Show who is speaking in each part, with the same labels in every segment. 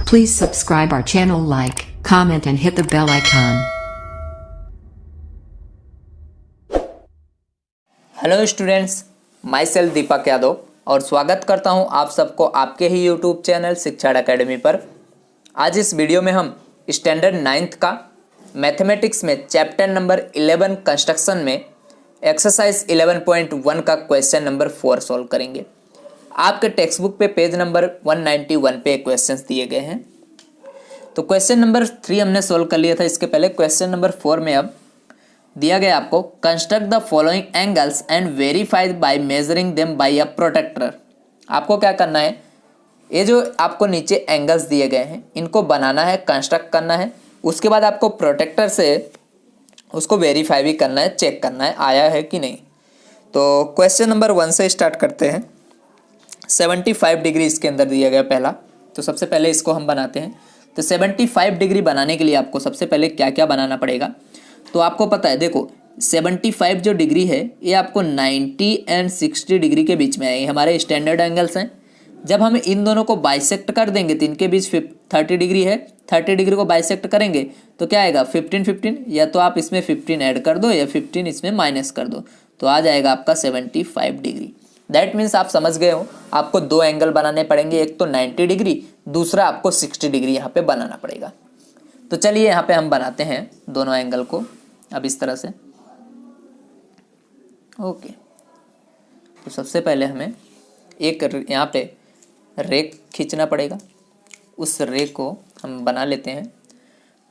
Speaker 1: Please subscribe our channel, like, comment and hit the bell icon.
Speaker 2: Hello students, myself Deepak Yadav और स्वागत करता हूं आप सबको आपके ही यूट्यूब चैनल शिक्षण एकेडमी पर। आज इस वीडियो में हम स्टैंडर्ड 9th का मैथमेटिक्स में चैप्टर नंबर 11 कंस्ट्रक्शन में एक्सरसाइज 11.1 का क्वेश्चन नंबर 4 सॉल्व करेंगे। आपके टेक्स्ट बुक पे पेज नंबर 191 पे क्वेश्चंस दिए गए हैं। तो क्वेश्चन नंबर 3 हमने सॉल्व कर लिया था। इसके पहले क्वेश्चन नंबर 4 में अब दिया गया आपको construct the following angles and verify by measuring them by a protractor. आपको क्या करना है, ये जो आपको नीचे एंगल्स दिए गए हैं इनको बनाना है, कंस्ट्रक्ट करना है। उसके बाद आपको प्रोटेक्टर से उसको वेरीफाई भी करना है, चेक करना है आया है कि नहीं। तो क्वेश्चन नंबर 1 से स्टार्ट करते हैं। 75 डिग्री इसके अंदर दिया गया पहला, तो सबसे पहले इसको हम बनाते हैं। तो 75 डिग्री बनाने के लिए आपको सबसे पहले क्या क्या बनाना पड़ेगा, तो आपको पता है, देखो 75 जो डिग्री है ये आपको 90 एंड 60 डिग्री के बीच में है। ये हमारे स्टैंडर्ड एंगल्स हैं। जब हम इन दोनों को बाइसेक्ट कर देंगे तो इनके बीच 30 डिग्री है, 30 डिग्री को बाइसेक्ट करेंगे तो क्या आएगा 15, या तो आप इसमें 15 ऐड कर दो या 15 इसमें माइनस कर दो, तो आ जाएगा आपका 75 डिग्री। दैट मीन्स आप समझ गए हो, आपको दो एंगल बनाने पड़ेंगे, एक तो 90 डिग्री, दूसरा आपको 60 डिग्री यहाँ पे बनाना पड़ेगा। तो चलिए यहाँ पे हम बनाते हैं दोनों एंगल को अब इस तरह से। ओके, तो सबसे पहले हमें एक यहाँ पे रे खींचना पड़ेगा, उस रे को हम बना लेते हैं।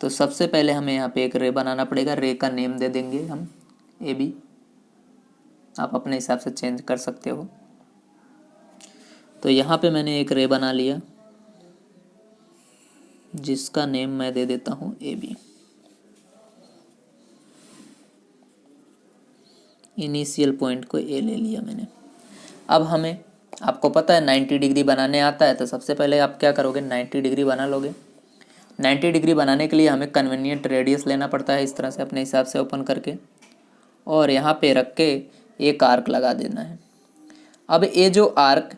Speaker 2: तो सबसे पहले हमें यहाँ पे एक रे बनाना पड़ेगा। रे का नेम दे देंगे हम AB, आप अपने हिसाब से चेंज कर सकते हो। तो यहाँ पे मैंने एक रे बना लिया जिसका नेम मैं दे देता हूँ AB। इनिशियल पॉइंट को A ले लिया मैंने। अब हमें, आपको पता है 90 डिग्री बनाने आता है, तो सबसे पहले आप क्या करोगे, 90 डिग्री बना लोगे। 90 डिग्री बनाने के लिए हमें कन्वीनियंट रेडियस लेना पड़ता है, इस तरह से अपने हिसाब से ओपन करके, और यहाँ पे रख के एक आर्क लगा देना है। अब ये जो आर्क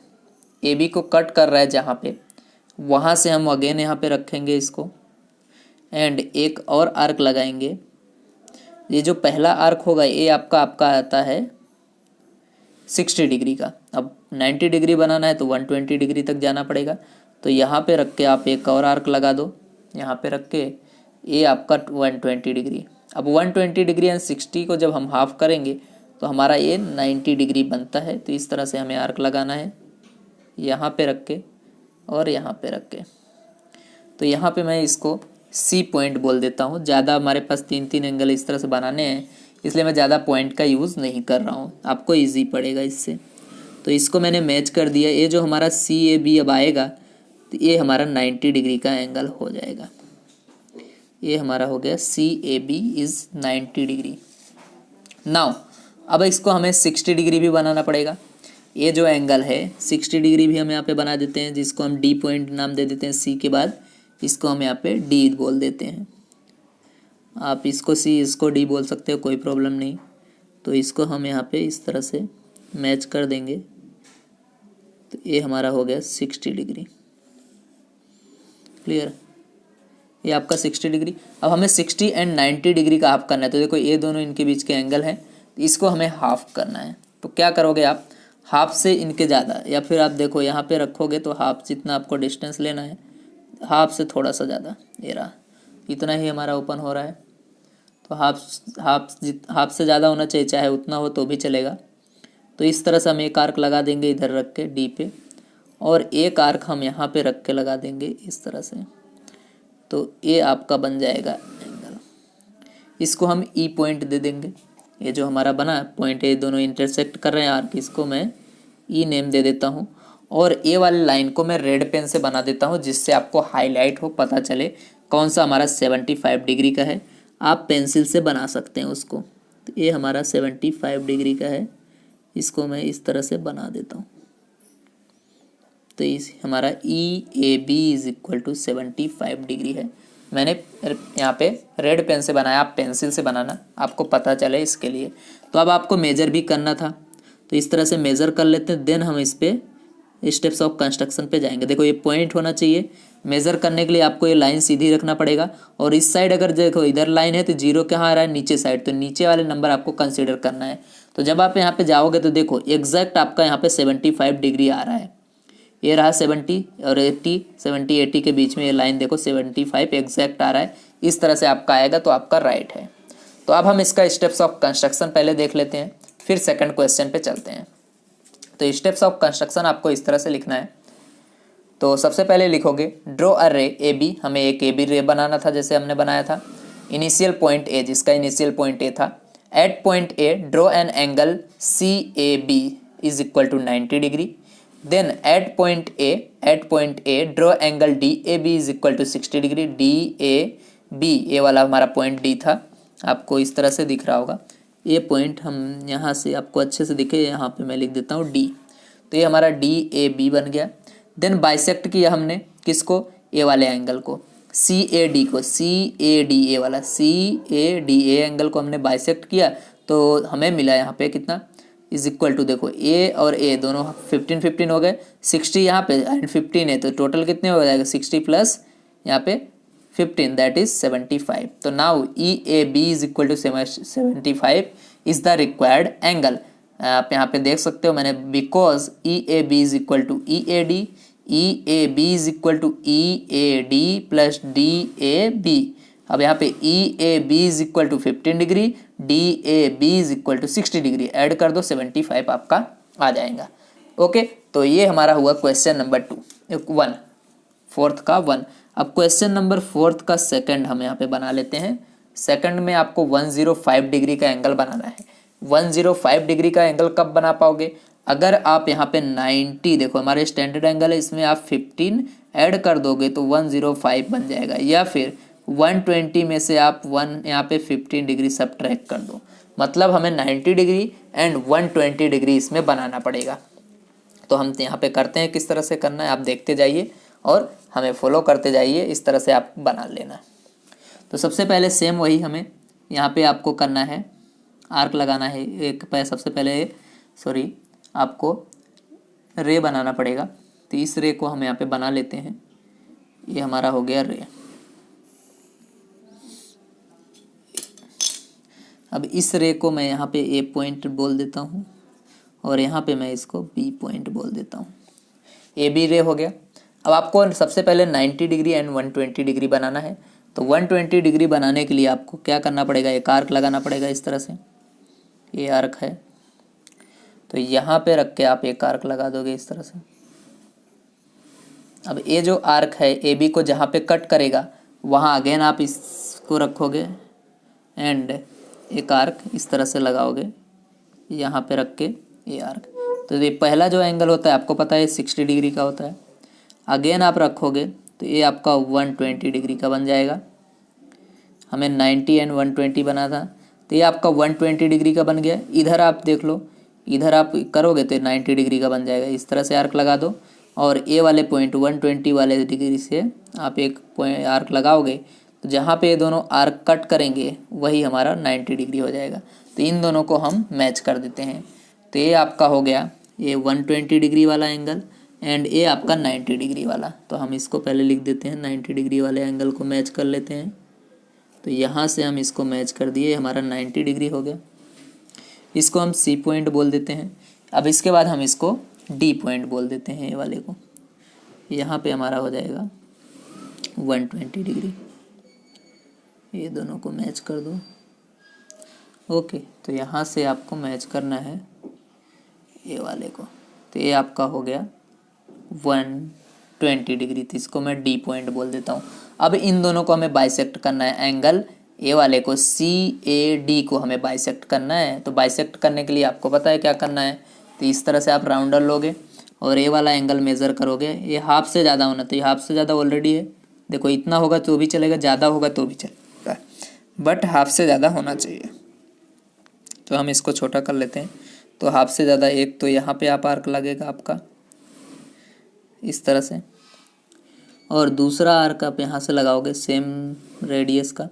Speaker 2: AB को कट कर रहा है जहाँ पे, वहाँ से हम अगेन यहाँ पे रखेंगे इसको, एंड एक और आर्क लगाएंगे। ये जो पहला आर्क होगा ये आपका आता है 60 डिग्री का। अब 90 डिग्री बनाना है तो 120 डिग्री तक जाना पड़ेगा। तो यहाँ पे रख के आप एक और आर्क लगा दो, यहाँ पे रख के ये आपका 120 डिग्री। अब 120 डिग्री एंड 60 को जब हम हाफ करेंगे तो हमारा ये 90 डिग्री बनता है। तो इस तरह से हमें आर्क लगाना है, यहाँ पे रख के और यहाँ पे रख के। तो यहाँ पे मैं इसको C पॉइंट बोल देता हूँ। ज़्यादा हमारे पास 3 एंगल इस तरह से बनाने हैं, इसलिए मैं ज़्यादा पॉइंट का यूज़ नहीं कर रहा हूँ, आपको इजी पड़ेगा इससे। तो इसको मैंने मैच कर दिया। ये जो हमारा CAB अब आएगा तो ये हमारा 90 डिग्री का एंगल हो जाएगा। ये हमारा हो गया CAB इज़ 90 डिग्री। नाउ अब इसको हमें 60 डिग्री भी बनाना पड़ेगा। ये जो एंगल है 60 डिग्री भी हम यहाँ पे बना देते हैं, जिसको हम D पॉइंट नाम दे देते हैं। C के बाद इसको हम यहाँ पे D बोल देते हैं। आप इसको C इसको D बोल सकते हो, कोई प्रॉब्लम नहीं। तो इसको हम यहाँ पे इस तरह से मैच कर देंगे, तो ये हमारा हो गया 60 डिग्री। क्लियर, ये आपका 60 डिग्री। अब हमें 60 एंड 90 डिग्री का हाफ करना है। तो देखो ये दोनों इनके बीच के एंगल हैं, तो इसको हमें हाफ करना है। तो क्या करोगे आप, हाफ से इनके ज़्यादा, या फिर आप देखो यहाँ पे रखोगे तो हाफ जितना आपको डिस्टेंस लेना है, हाफ से थोड़ा सा ज़्यादा, ये रहा, इतना ही हमारा ओपन हो रहा है। तो हाफ से ज़्यादा होना चाहिए, चाहे उतना हो तो भी चलेगा। तो इस तरह से हम एक आर्क लगा देंगे इधर रख के D पे, और एक आर्क हम यहाँ पे रख के लगा देंगे इस तरह से। तो ये आपका बन जाएगा एंगल। इसको हम E पॉइंट दे देंगे। ये जो हमारा बना पॉइंट है, दोनों इंटरसेक्ट कर रहे हैं आर्क, इसको मैं E नेम दे देता हूँ। और ये वाली लाइन को मैं रेड पेन से बना देता हूँ, जिससे आपको हाईलाइट हो, पता चले कौन सा हमारा 75 डिग्री का है। आप पेंसिल से बना सकते हैं उसको। तो ये हमारा 75 डिग्री का है, इसको मैं इस तरह से बना देता हूँ। तो इस हमारा EAB is equal to 75 degree है। मैंने यहाँ पे रेड पेन से बनाया, आप पेंसिल से बनाना, आपको पता चले इसके लिए। तो अब आपको मेजर भी करना था, तो इस तरह से मेज़र कर लेते हैं। देन हम इस पर स्टेप्स ऑफ कंस्ट्रक्शन पे जाएंगे। देखो ये पॉइंट होना चाहिए, मेज़र करने के लिए आपको ये लाइन सीधी रखना पड़ेगा। और इस साइड अगर देखो इधर लाइन है तो जीरो कहाँ आ रहा है, नीचे साइड, तो नीचे वाले नंबर आपको कंसीडर करना है। तो जब आप यहाँ पे जाओगे तो देखो एग्जैक्ट आपका यहाँ पे 75 डिग्री आ रहा है। ये रहा 70 और 80, 70 80 के बीच में ये लाइन देखो 75 एग्जैक्ट आ रहा है। इस तरह से आपका आएगा तो आपका राइट है। तो अब हम इसका स्टेप्स ऑफ कंस्ट्रक्शन पहले देख लेते हैं, फिर सेकंड क्वेश्चन पे चलते हैं। तो स्टेप्स ऑफ कंस्ट्रक्शन आपको इस तरह से लिखना है। तो सबसे पहले लिखोगे draw a ray A B, हमें एक ए बी रे बनाना था जैसे हमने बनाया था। इनिशियल पॉइंट ए, जिसका इनिशियल पॉइंट ए था। At point A draw an angle C A B is equal to 90 degree. Then at point A draw angle D A B is equal to 60 degree. D A B, ये वाला हमारा point D था, आपको इस तरह से दिख रहा होगा। ये पॉइंट हम यहाँ से आपको अच्छे से दिखे, यहाँ पे मैं लिख देता हूँ डी। तो ये हमारा डी ए बी बन गया। देन बाइसेक्ट किया हमने किसको, ए वाले एंगल को, सी ए डी को, सी ए डी ए वाला सी ए डी ए एंगल को हमने बाइसेक्ट किया। तो हमें मिला यहाँ पे कितना, इज इक्वल टू देखो ए और ए दोनों 15 15 हो गए, 60 यहाँ पे एंड 15 है, तो टोटल कितने हो जाएगा 60 प्लस यहाँ पे 15 दैट इज 75। तो now E A B is equal to 75 is the required angle. आप यहाँ पे देख सकते हो मैंने, because E A B is equal to E A D, E A B is equal to E A D plus D A B. अब यहाँ पे E A B is equal to 15 degree, D A B is equal to 60 degree, add कर दो 75 आपका आ जाएगा। Okay, तो ये हमारा हुआ क्वेश्चन नंबर 1, फोर्थ का 1। अब क्वेश्चन नंबर 4 का सेकंड हम यहाँ पे बना लेते हैं। सेकंड में आपको 105 डिग्री का एंगल बनाना है। 105 डिग्री का एंगल कब बना पाओगे, अगर आप यहाँ पे 90, देखो हमारे स्टैंडर्ड एंगल है, इसमें आप 15 ऐड कर दोगे तो 105 बन जाएगा। या फिर 120 में से आप 1 यहाँ पे 15 डिग्री सबट्रैक्ट कर दो, मतलब हमें 90 डिग्री एंड 120 डिग्री इसमें बनाना पड़ेगा। तो हम यहाँ पे करते हैं, किस तरह से करना है आप देखते जाइए और हमें फॉलो करते जाइए, इस तरह से आप बना लेना। तो सबसे पहले सेम वही हमें यहाँ पे आपको करना है, आर्क लगाना है। एक सबसे पहले आपको रे बनाना पड़ेगा। तो इस रे को हम यहाँ पे बना लेते हैं। ये हमारा हो गया रे। अब इस रे को मैं यहाँ पे ए पॉइंट बोल देता हूँ और यहाँ पे मैं इसको बी पॉइंट बोल देता हूँ। ए बी रे हो गया। अब आपको सबसे पहले 90 डिग्री एंड 120 डिग्री बनाना है। तो 120 डिग्री बनाने के लिए आपको क्या करना पड़ेगा, एक आर्क लगाना पड़ेगा इस तरह से। ये आर्क है, तो यहाँ पे रख के आप एक आर्क लगा दोगे इस तरह से। अब ये जो आर्क है ए बी को जहाँ पे कट करेगा वहाँ अगेन आप इसको रखोगे एंड एक आर्क इस तरह से लगाओगे यहाँ पे रख के ये आर्क। तो ये पहला जो एंगल होता है आपको पता है 60 डिग्री का होता है। अगेन आप रखोगे तो ये आपका 120 डिग्री का बन जाएगा। हमें 90 एंड 120 बना था, तो ये आपका 120 डिग्री का बन गया। इधर आप देख लो, इधर आप करोगे तो 90 डिग्री का बन जाएगा। इस तरह से आर्क लगा दो और ए वाले पॉइंट 120 वाले डिग्री से आप एक पॉइंट आर्क लगाओगे, तो जहाँ पे ये दोनों आर्क कट करेंगे वही हमारा 90 डिग्री हो जाएगा। तो इन दोनों को हम मैच कर देते हैं। तो ये आपका हो गया ये 120 डिग्री वाला एंगल एंड ये आपका 90 डिग्री वाला। तो हम इसको पहले लिख देते हैं, 90 डिग्री वाले एंगल को मैच कर लेते हैं। तो यहाँ से हम इसको मैच कर दिए, हमारा 90 डिग्री हो गया। इसको हम सी पॉइंट बोल देते हैं। अब इसके बाद हम इसको डी पॉइंट बोल देते हैं, ये वाले को। यहाँ पे हमारा हो जाएगा 120 डिग्री। ये दोनों को मैच कर दो। ओके, तो यहाँ से आपको मैच करना है ये वाले को। तो ये आपका हो गया 120 डिग्री। तो इसको मैं डी पॉइंट बोल देता हूँ। अब इन दोनों को हमें बाइसेक्ट करना है। एंगल ए वाले को सी ए डी को हमें बाइसेक्ट करना है। तो बाइसेक्ट करने के लिए आपको पता है क्या करना है। तो इस तरह से आप राउंडर लोगे और ए वाला एंगल मेज़र करोगे। ये हाफ से ज़्यादा होना, तो ये हाफ से ज़्यादा ऑलरेडी है। देखो इतना होगा तो भी चलेगा, ज़्यादा होगा तो भी चलेगा, बट हाफ से ज़्यादा होना चाहिए। तो हम इसको छोटा कर लेते हैं। तो हाफ से ज़्यादा एक, तो यहाँ पे आप आर्क लगेगा आपका इस तरह से, और दूसरा आर्क आप यहाँ से लगाओगे सेम रेडियस का।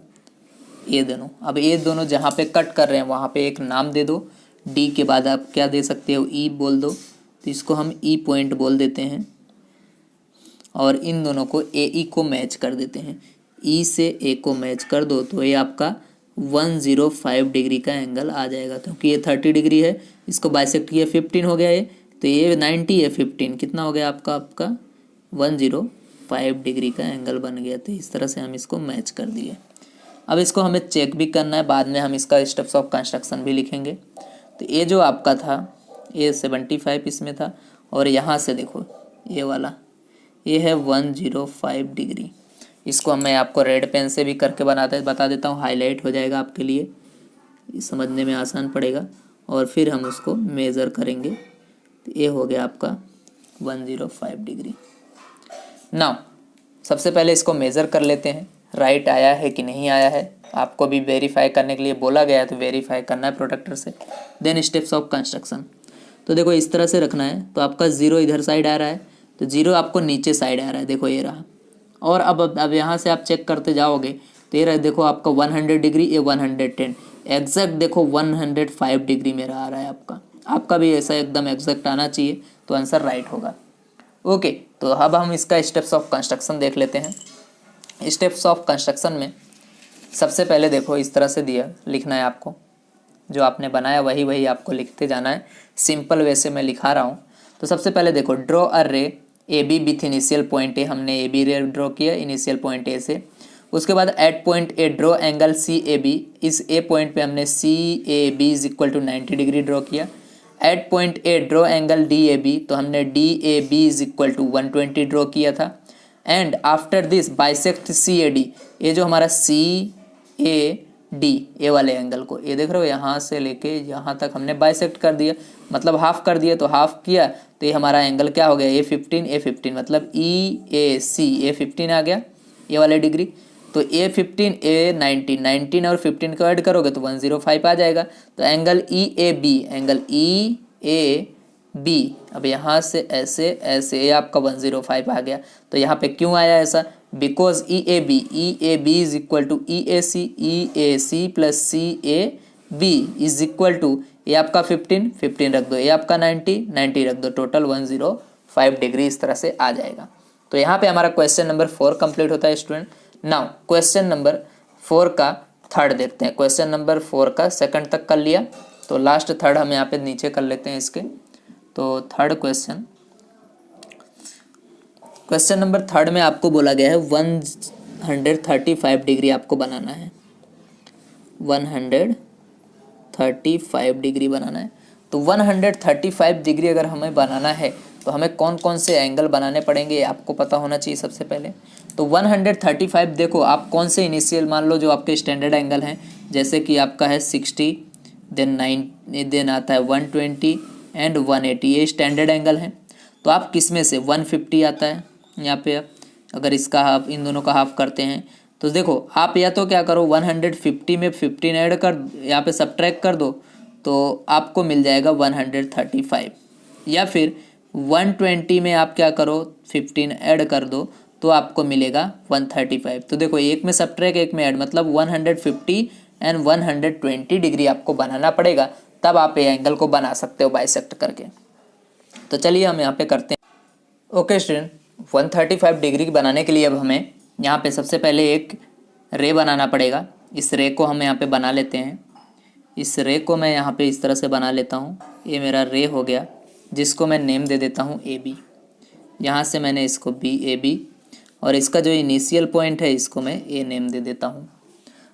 Speaker 2: ये दोनों, अब ये दोनों जहाँ पे कट कर रहे हैं वहाँ पे एक नाम दे दो। डी के बाद आप क्या दे सकते हो, ई बोल दो। तो इसको हम ई पॉइंट बोल देते हैं और इन दोनों को ए ई को मैच कर देते हैं। ई से ए को मैच कर दो तो ये आपका 105 डिग्री का एंगल आ जाएगा, क्योंकि ये 30 डिग्री है, इसको बाइसेक्ट किया 15 हो गया ये, तो ये 90 है 15 कितना हो गया आपका 105 डिग्री का एंगल बन गया। तो इस तरह से हम इसको मैच कर दिए। अब इसको हमें चेक भी करना है, बाद में हम इसका स्टेप्स ऑफ कंस्ट्रक्शन भी लिखेंगे। तो ये जो आपका था ये 75 इसमें था, और यहाँ से देखो ये वाला ये है 105 डिग्री। इसको मैं आपको रेड पेन से भी करके बता देता हूँ, हाईलाइट हो जाएगा आपके लिए, समझने में आसान पड़ेगा। और फिर हम उसको मेज़र करेंगे। तो ये हो गया आपका 105 डिग्री। नाउ सबसे पहले इसको मेज़र कर लेते हैं, राइट आया है कि नहीं आया है। आपको भी वेरीफाई करने के लिए बोला गया है, तो वेरीफाई करना है प्रोडक्टर से। Then steps of construction. तो देखो इस तरह से रखना है। तो आपका 0 इधर साइड आ रहा है, तो 0 आपको नीचे साइड आ रहा है, देखो ये रहा। और अब यहाँ से आप चेक करते जाओगे तो ये रहा, देखो आपका 100 डिग्री, ये 110, एग्जैक्ट देखो 105 डिग्री मेरा आ रहा है। आपका भी ऐसा एकदम एग्जैक्ट आना चाहिए, तो आंसर राइट होगा। ओके, तो अब हम इसका स्टेप्स ऑफ कंस्ट्रक्शन देख लेते हैं। स्टेप्स ऑफ कंस्ट्रक्शन में सबसे पहले देखो इस तरह से दिया, लिखना है आपको, जो आपने बनाया वही आपको लिखते जाना है। सिंपल वे से मैं लिखा रहा हूँ। तो सबसे पहले देखो, draw a ray A B with initial point A, हमने ए बी रे ड्रॉ किया इनिशियल पॉइंट ए से। उसके बाद at point A draw angle C A B, इस ए पॉइंट पे हमने C A B is equal to 90 degree draw किया। At point A draw angle D A B, तो हमने D A B is equal to 120 draw किया था। And after this bisect C A D, ये जो हमारा सी ए डी ए वाले angle को, ये देख रहे हो यहाँ से लेके यहाँ तक हमने बाइसेक्ट कर दिया, मतलब हाफ कर दिया। तो हाफ किया तो ये हमारा एंगल क्या हो गया, A15 मतलब EAC A15 आ गया ये वाले डिग्री। तो A15 A19 19 और 15 को ऐड करोगे तो 105 आ जाएगा। तो एंगल EAB अब यहाँ से ऐसे ये आपका 105 आ गया। तो यहाँ पे क्यों आया ऐसा, because EAB is equal to EAC plus CAB is equal to, ये आपका 15 रख दो, ये आपका 90 रख दो, टोटल 105 डिग्री इस तरह से आ जाएगा। तो यहाँ पे हमारा क्वेश्चन नंबर 4 कंप्लीट होता है स्टूडेंट। नाउ क्वेश्चन नंबर 4 का थर्ड देखते हैं। क्वेश्चन नंबर 4 का सेकंड तक कर लिया, तो लास्ट थर्ड हम यहाँ पे नीचे कर लेते हैं इसके। तो थर्ड क्वेश्चन नंबर थर्ड में आपको बोला गया है 135 डिग्री आपको बनाना है, 135 डिग्री बनाना है। तो 135 डिग्री अगर हमें बनाना है तो हमें कौन कौन से एंगल बनाने पड़ेंगे आपको पता होना चाहिए सबसे पहले। तो 135 देखो आप कौन से इनिशियल मान लो जो आपके स्टैंडर्ड एंगल हैं, जैसे कि आपका है 60, देन 9, देन आता है 120 एंड 180, ये स्टैंडर्ड एंगल हैं। तो आप किस में से 150 आता है यहाँ पे, अगर इसका हाफ इन दोनों का हाफ करते हैं तो देखो आप या तो क्या करो 150 में 15 ऐड कर, यहाँ पे सब्ट्रैक्ट कर दो तो आपको मिल जाएगा 135, या फिर 120 में आप क्या करो 15 ऐड कर दो तो आपको मिलेगा 135। तो देखो एक में सब्ट्रैक्ट एक में ऐड, मतलब 150 एंड 120 डिग्री आपको बनाना पड़ेगा, तब आप ये एंगल को बना सकते हो बाइसेक्ट करके। तो चलिए हम यहाँ पे करते हैं। ओके स्टूडेंट, 135 डिग्री बनाने के लिए अब हमें यहाँ पे सबसे पहले एक रे बनाना पड़ेगा। इस रे को हम यहाँ पे बना लेते हैं। इस रे को मैं यहाँ पे इस तरह से बना लेता हूँ। ये मेरा रे हो गया, जिसको मैं नेम दे देता हूँ AB। यहाँ से मैंने इसको BAB, और इसका जो इनिशियल पॉइंट है इसको मैं A नेम दे देता हूँ।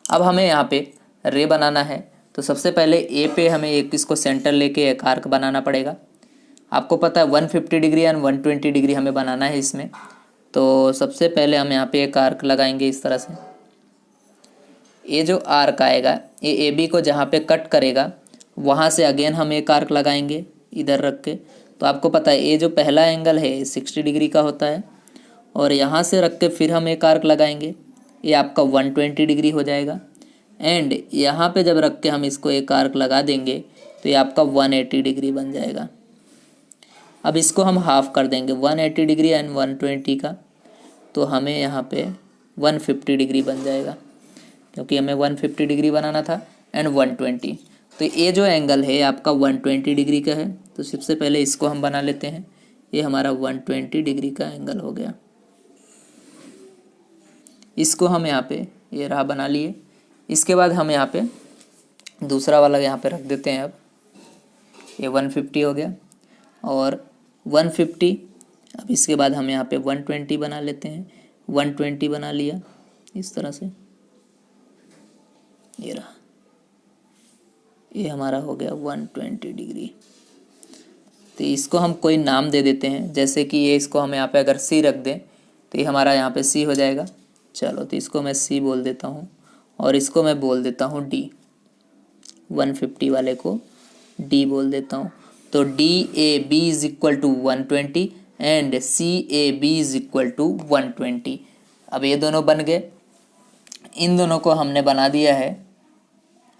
Speaker 2: अब हमें यहाँ पे रे बनाना है, तो सबसे पहले A पे हमें एक इसको सेंटर लेके एक आर्क बनाना पड़ेगा। आपको पता है 150 डिग्री एंड 120 डिग्री हमें बनाना है इसमें। तो सबसे पहले हम यहाँ पे एक आर्क लगाएंगे इस तरह से। ये जो आर्क आएगा ये AB को जहाँ पे कट करेगा वहाँ से अगेन हम एक आर्क लगाएंगे इधर रख के। तो आपको पता है ये जो पहला एंगल है 60 डिग्री का होता है, और यहाँ से रख के फिर हम एक आर्क लगाएंगे, ये आपका 120 डिग्री हो जाएगा। एंड यहाँ पे जब रख के हम इसको एक आर्क लगा देंगे तो ये आपका 180 डिग्री बन जाएगा। अब इसको हम हाफ कर देंगे 180 डिग्री एंड 120 का, तो हमें यहाँ पे 150 डिग्री बन जाएगा, क्योंकि हमें 150 डिग्री बनाना था एंड 120। तो ये जो एंगल है आपका 120 डिग्री का है। तो सबसे पहले इसको हम बना लेते हैं। ये हमारा 120 डिग्री का एंगल हो गया। इसको हम यहाँ पे ये रहा बना लिए। इसके बाद हम यहाँ पे दूसरा वाला यहाँ पे रख देते हैं। अब ये 150 हो गया और 150। अब इसके बाद हम यहाँ पे 120 बना लेते हैं। 120 बना लिया इस तरह से, ये रहा, ये हमारा हो गया 120 डिग्री। तो इसको हम कोई नाम दे देते हैं, जैसे कि ये इसको हम यहाँ पे अगर सी रख दें तो ये हमारा यहाँ पे सी हो जाएगा। चलो तो इसको मैं सी बोल देता हूँ और इसको मैं बोल देता हूँ डी। 150 वाले को डी बोल देता हूँ। तो D A B is equal to 120 and C A B is equal to 120। अब ये दोनों बन गए। इन दोनों को हमने बना दिया है।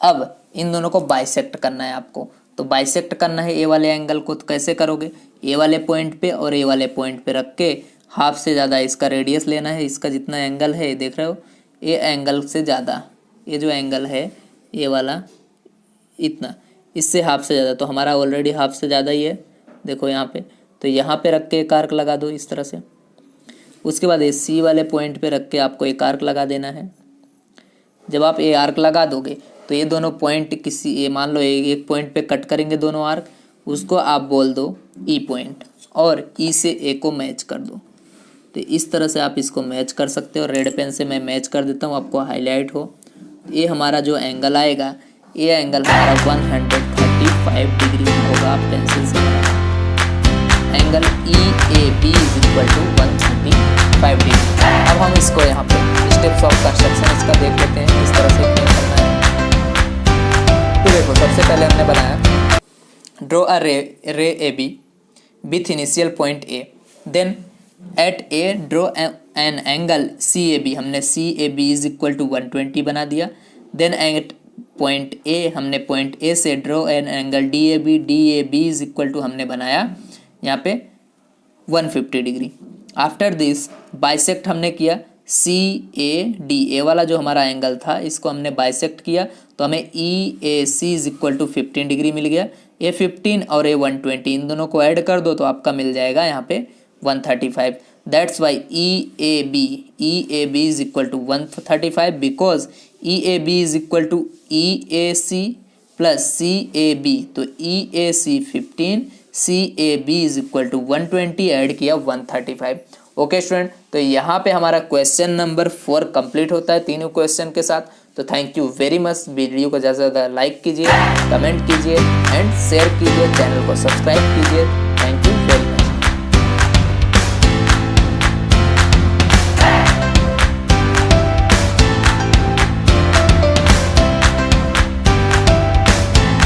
Speaker 2: अब इन दोनों को बाइसेक्ट करना है आपको। तो बाइसेक्ट करना है ए वाले एंगल को। तो कैसे करोगे? ए वाले पॉइंट पे और ए वाले पॉइंट पे रख के हाफ से ज़्यादा इसका रेडियस लेना है। इसका जितना एंगल है देख रहे हो, ये एंगल से ज़्यादा, ये जो एंगल है ये वाला इतना, इससे हाफ से ज़्यादा। तो हमारा ऑलरेडी हाफ से ज़्यादा ही है, देखो यहाँ पे। तो यहाँ पे रख के एक आर्क लगा दो इस तरह से। उसके बाद ये सी वाले पॉइंट पे रख के आपको एक आर्क लगा देना है। जब आप ये आर्क लगा दोगे तो ये दोनों पॉइंट किसी, ये मान लो एक पॉइंट पे कट करेंगे दोनों आर्क, उसको आप बोल दो ई पॉइंट और ई से ए को मैच कर दो। तो इस तरह से आप इसको मैच कर सकते हो। रेड पेन से मैं मैच कर देता हूँ, आपको हाईलाइट हो। ये हमारा जो एंगल आएगा, ये एंगल हमारा 135 डिग्री होगा। आप पेंसिल से बनाना angle E A B is equal to 135 degree. अब हम इसको यहाँ पे स्टेप्स ऑफ कंस्ट्रक्शन इसका देख लेते हैं, इस तरह से क्या करना है। तो देखो सबसे पहले हमने बनाया draw a ray A B with initial point A, then at A draw an angle C A B. हमने C A B is equal to 120 बना दिया। देन एट पॉइंट ए, हमने पॉइंट ए से draw an angle D A B is equal to हमने बनाया यहाँ पे 150 degree. After this bisect हमने किया सी ए डी, ए वाला जो हमारा एंगल था इसको हमने बाइसेक्ट किया। तो हमें ई A C is equal to 15 degree मिल गया। ए 15 और ए 120 इन दोनों को ऐड कर दो तो आपका मिल जाएगा यहाँ पे 135। That's why E A B is equal to 135 because E A B is equal to E A C plus C A B. तो E A C 15, C A B is equal to 120, add किया 135। Okay student, तो यहाँ पे हमारा question number 4 complete होता है तीनों question के साथ। तो thank you very much. Video को ज़्यादा से ज़्यादा लाइक कीजिए, कमेंट कीजिए एंड शेयर कीजिए, चैनल को सब्सक्राइब कीजिए। Thank you very much.